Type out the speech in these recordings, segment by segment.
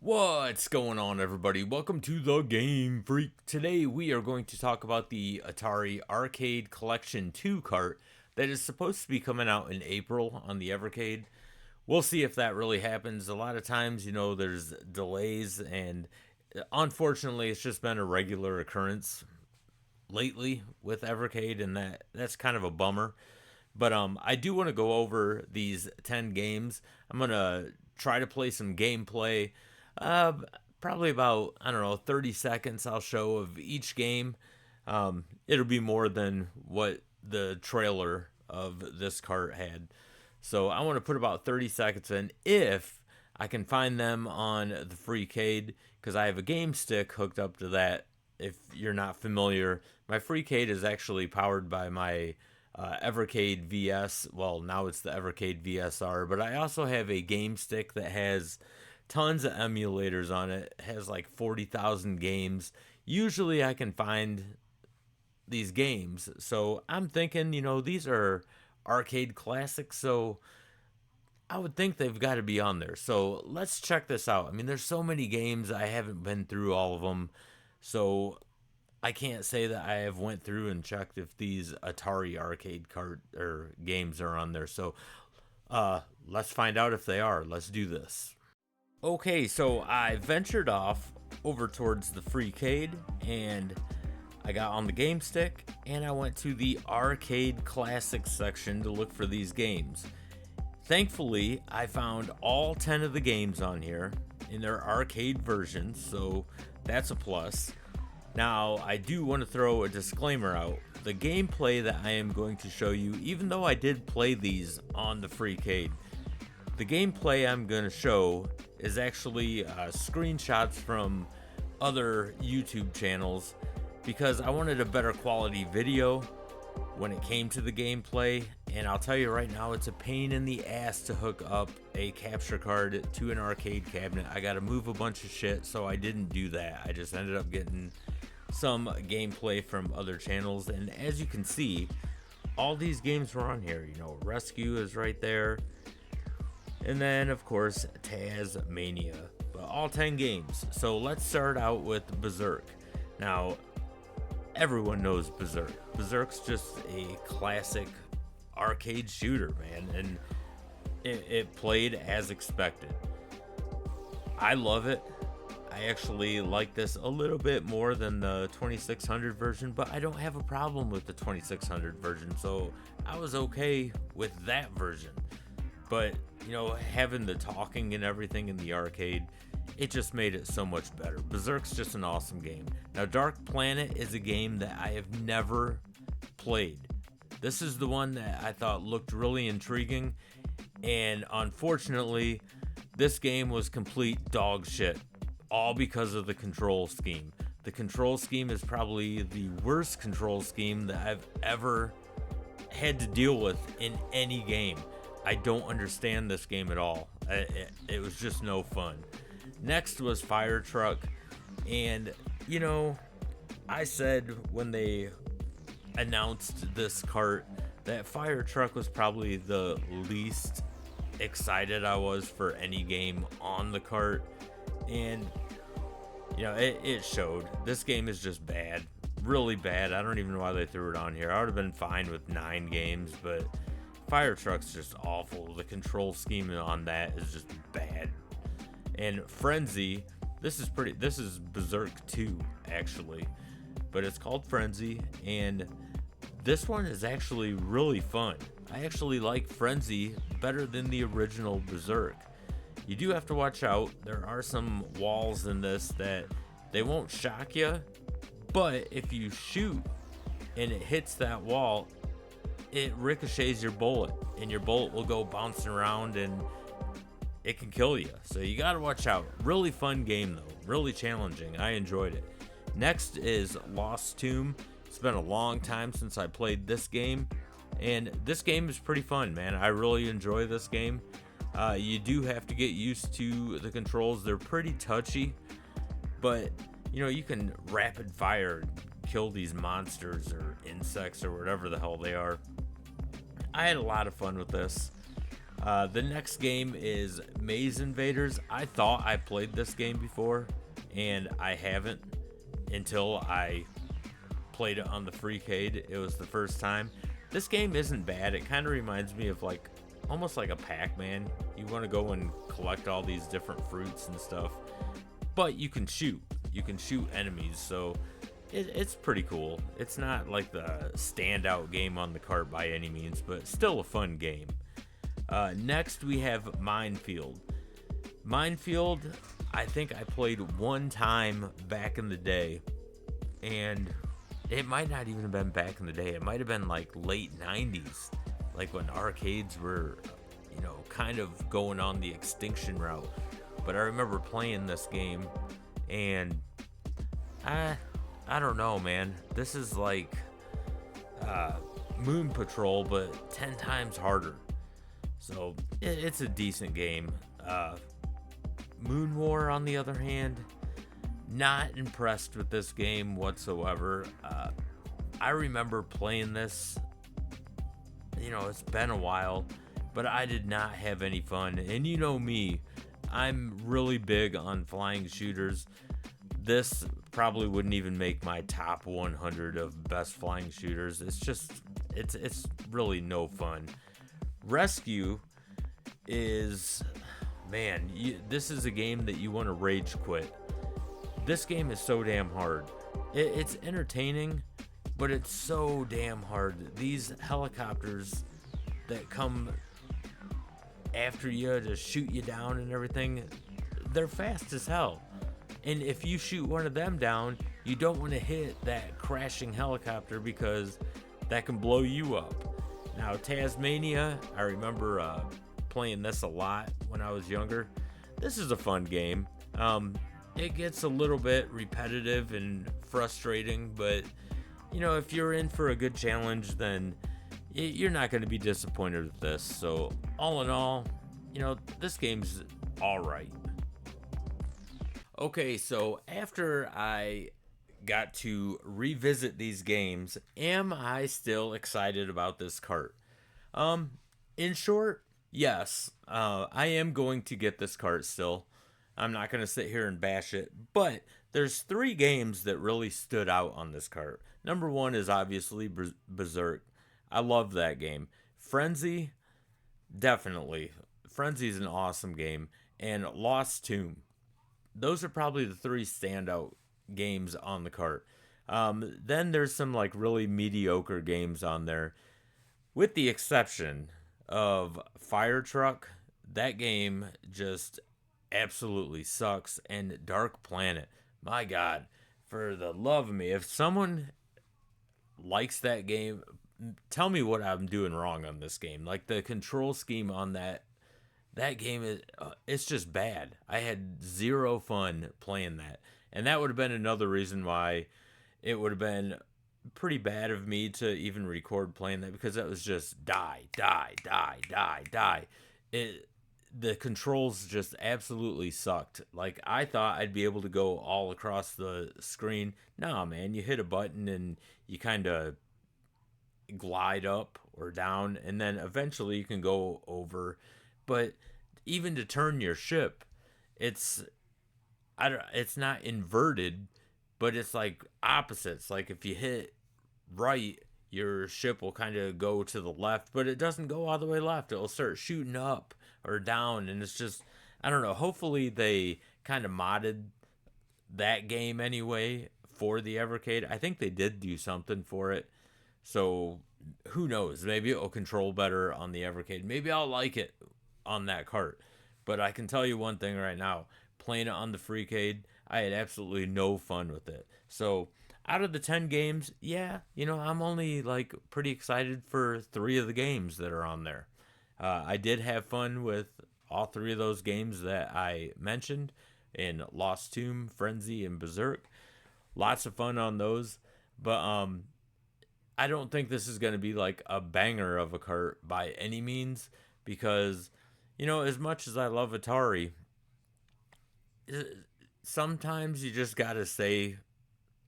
What's going on, everybody? Welcome to the Game Freak. Today we are going to talk about the Atari Arcade Collection 2 cart that is supposed to be coming out in April on the Evercade. We'll see if that really happens. A lot of times, there's delays, and unfortunately, it's just been a regular occurrence lately with Evercade, and that's kind of a bummer. But I do want to go over these 10 games. I'm gonna try to play some gameplay. Uh, Probably about, I don't know, 30 seconds I'll show of each game. It'll be more than what the trailer of this cart had. So I want to put about 30 seconds in if I can find them on the Freecade, because I have a game stick hooked up to that. If you're not familiar, my Freecade is actually powered by my Evercade VS. Well, now it's the Evercade VSR, but I also have a game stick that has tons of emulators on it. It has like 40,000 games. Usually I can find these games. So I'm thinking, these are arcade classics, so I would think they've got to be on there. So let's check this out. I mean, there's so many games. I haven't been through all of them. So I can't say that I have went through and checked if these Atari arcade card or games are on there. So let's find out if they are. Let's do this. Okay, so I ventured off over towards the Freecade, and I got on the game stick, and I went to the arcade classics section to look for these games. Thankfully, I found all 10 of the games on here in their arcade versions, so that's a plus. Now, I do want to throw a disclaimer out. The gameplay that I am going to show you, even though I did play these on the Freecade, the gameplay I'm going to show is actually screenshots from other YouTube channels, because I wanted a better quality video when it came to the gameplay. And I'll tell you right now, it's a pain in the ass to hook up a capture card to an arcade cabinet. I got to move a bunch of shit, so I didn't do that. I just ended up getting some gameplay from other channels, and as you can see, all these games were on here. Rescue is right there. And then, of course, Tasmania. But all 10 games. So let's start out with Berserk. Now, everyone knows Berserk. Berserk's just a classic arcade shooter, man. And it played as expected. I love it. I actually like this a little bit more than the 2600 version, but I don't have a problem with the 2600 version. So I was okay with that version. But, having the talking and everything in the arcade, it just made it so much better. Berserk's just an awesome game. Now, Dark Planet is a game that I have never played. This is the one that I thought looked really intriguing, and unfortunately, this game was complete dog shit, all because of the control scheme. The control scheme is probably the worst control scheme that I've ever had to deal with in any game. I don't understand this game at all. It was just no fun. Next was Fire Truck. And, I said when they announced this cart that Fire Truck was probably the least excited I was for any game on the cart. And, it showed. This game is just bad. Really bad. I don't even know why they threw it on here. I would have been fine with 9 games, but Fire Truck's just awful. The control scheme on that is just bad. And Frenzy, this is Berserk 2 actually, but it's called Frenzy, and this one is actually really fun. I actually like Frenzy better than the original Berserk. You do have to watch out. There are some walls in this that they won't shock you, but if you shoot and it hits that wall, it ricochets your bullet, and your bullet will go bouncing around, and it can kill you. So you gotta watch out. Really fun game though, really challenging. I enjoyed it. Next is Lost Tomb. It's been a long time since I played this game, and this game is pretty fun, man. I really enjoy this game. You do have to get used to the controls. They're pretty touchy, but you can rapid fire kill these monsters or insects or whatever the hell they are. I had a lot of fun with this. The next game is Maze Invaders. I thought I played this game before, and I haven't until I played it on the Freecade. It was the first time. This game isn't bad. It kind of reminds me of like almost like a Pac-Man. You want to go and collect all these different fruits and stuff, but you can shoot. You can shoot enemies, so it's pretty cool. It's not like the standout game on the cart by any means, but still a fun game. Next, we have Minefield. Minefield, I think I played one time back in the day, and it might not even have been back in the day. It might have been like late 90s, like when arcades were, kind of going on the extinction route. But I remember playing this game, and I don't know, man. This is like Moon Patrol, but 10 times harder. So it's a decent game. Moon War, on the other hand, not impressed with this game whatsoever. I remember playing this, it's been a while, but I did not have any fun. And you know me, I'm really big on flying shooters. This probably wouldn't even make my top 100 of best flying shooters. It's really no fun. Rescue is, man, this is a game that you want to rage quit. This game is so damn hard. It's entertaining, but it's so damn hard. These helicopters that come after you to shoot you down and everything, they're fast as hell. And if you shoot one of them down, you don't want to hit that crashing helicopter because that can blow you up. Now, Tasmania, I remember playing this a lot when I was younger. This is a fun game. It gets a little bit repetitive and frustrating, but if you're in for a good challenge, then you're not going to be disappointed with this. So, all in all, this game's all right. Okay, so after I got to revisit these games, am I still excited about this cart? In short, yes. I am going to get this cart still. I'm not going to sit here and bash it, but there's 3 games that really stood out on this cart. Number 1 is obviously Berserk. I love that game. Frenzy, definitely. Frenzy's an awesome game. And Lost Tomb. Those are probably the 3 standout games on the cart. Then there's some like really mediocre games on there, with the exception of Fire Truck. That game just absolutely sucks. And Dark Planet, my God, for the love of me, if someone likes that game, tell me what I'm doing wrong on this game. Like the control scheme on that game is it's just bad. I had zero fun playing that. And that would have been another reason why it would have been pretty bad of me to even record playing that, because that was just die, die, die, die, die. The controls just absolutely sucked. Like, I thought I'd be able to go all across the screen. Nah, man, you hit a button and you kind of glide up or down, and then eventually you can go over. But even to turn your ship, it's it's not inverted, but it's like opposites. Like if you hit right, your ship will kind of go to the left, but it doesn't go all the way left. It'll start shooting up or down, and it's just, I don't know. Hopefully they kind of modded that game anyway for the Evercade. I think they did do something for it. So who knows? Maybe it'll control better on the Evercade. Maybe I'll like it on that cart. But I can tell you one thing right now. Playing it on the Freecade, I had absolutely no fun with it. So out of the 10 games, yeah, I'm only like pretty excited for 3 of the games that are on there. I did have fun with all 3 of those games that I mentioned in Lost Tomb, Frenzy, and Berserk. Lots of fun on those. But I don't think this is going to be like a banger of a cart by any means, because, as much as I love Atari, sometimes you just got to say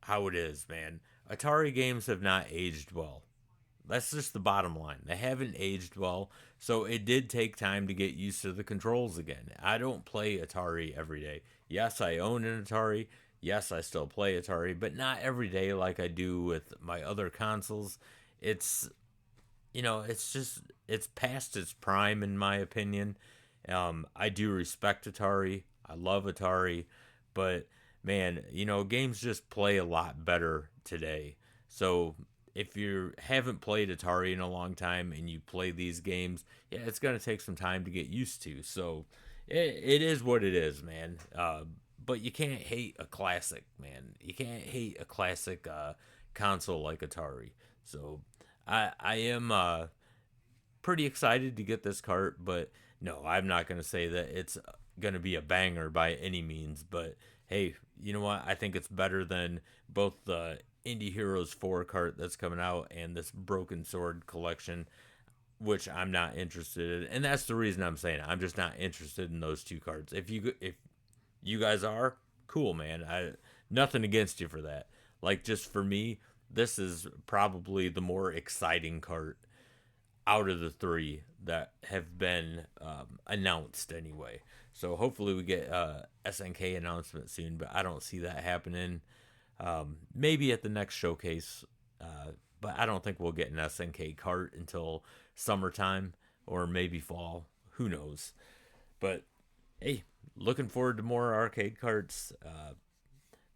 how it is, man. Atari games have not aged well. That's just the bottom line. They haven't aged well, so it did take time to get used to the controls again. I don't play Atari every day. Yes, I own an Atari. Yes, I still play Atari, but not every day like I do with my other consoles. It's, it's just, it's past its prime in my opinion. I do respect Atari. I love Atari, but man, games just play a lot better today. So if you haven't played Atari in a long time and you play these games, yeah, it's gonna take some time to get used to. So it is what it is, man. But you can't hate a classic, man. You can't hate a classic console like Atari. So I am pretty excited to get this cart, but no, I'm not going to say that it's going to be a banger by any means. But hey, you know what? I think it's better than both the Indie Heroes 4 cart that's coming out and this Broken Sword collection, which I'm not interested in. And that's the reason I'm saying it. I'm just not interested in those two cards. If you guys are, cool, man. I nothing against you for that. Like, just for me, this is probably the more exciting cart out of the three that have been announced anyway. So hopefully we get SNK announcement soon, but I don't see that happening. Maybe at the next showcase, but I don't think we'll get an SNK cart until summertime or maybe fall. Who knows? But hey, looking forward to more arcade carts.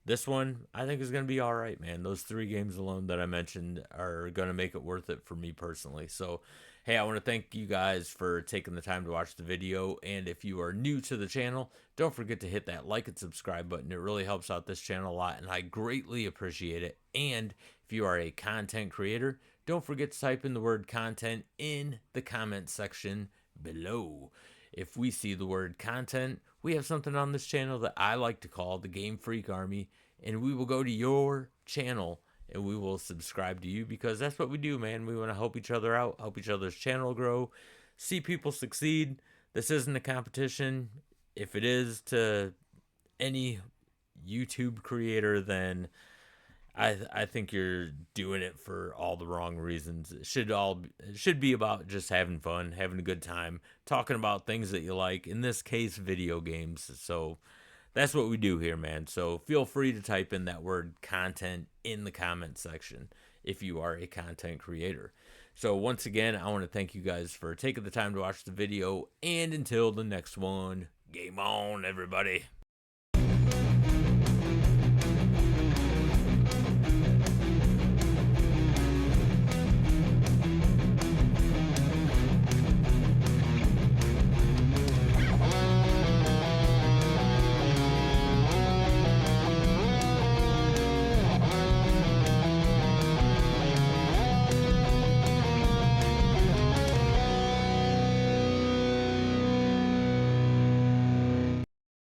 This one, I think, is going to be all right, man. Those three games alone that I mentioned are going to make it worth it for me personally. So, hey, I want to thank you guys for taking the time to watch the video. And if you are new to the channel, don't forget to hit that like and subscribe button. It really helps out this channel a lot, and I greatly appreciate it. And if you are a content creator, don't forget to type in the word content in the comment section below. If we see the word content, we have something on this channel that I like to call the GameFreak Army, and we will go to your channel and we will subscribe to you, because that's what we do, man. We want to help each other out, help each other's channel grow, see people succeed. This isn't a competition. If it is to any YouTube creator, then I think you're doing it for all the wrong reasons. It should be about just having fun, having a good time, talking about things that you like. In this case, video games. So that's what we do here, man. So feel free to type in that word content in the comment section if you are a content creator. So once again, I want to thank you guys for taking the time to watch the video, and until the next one, game on, everybody.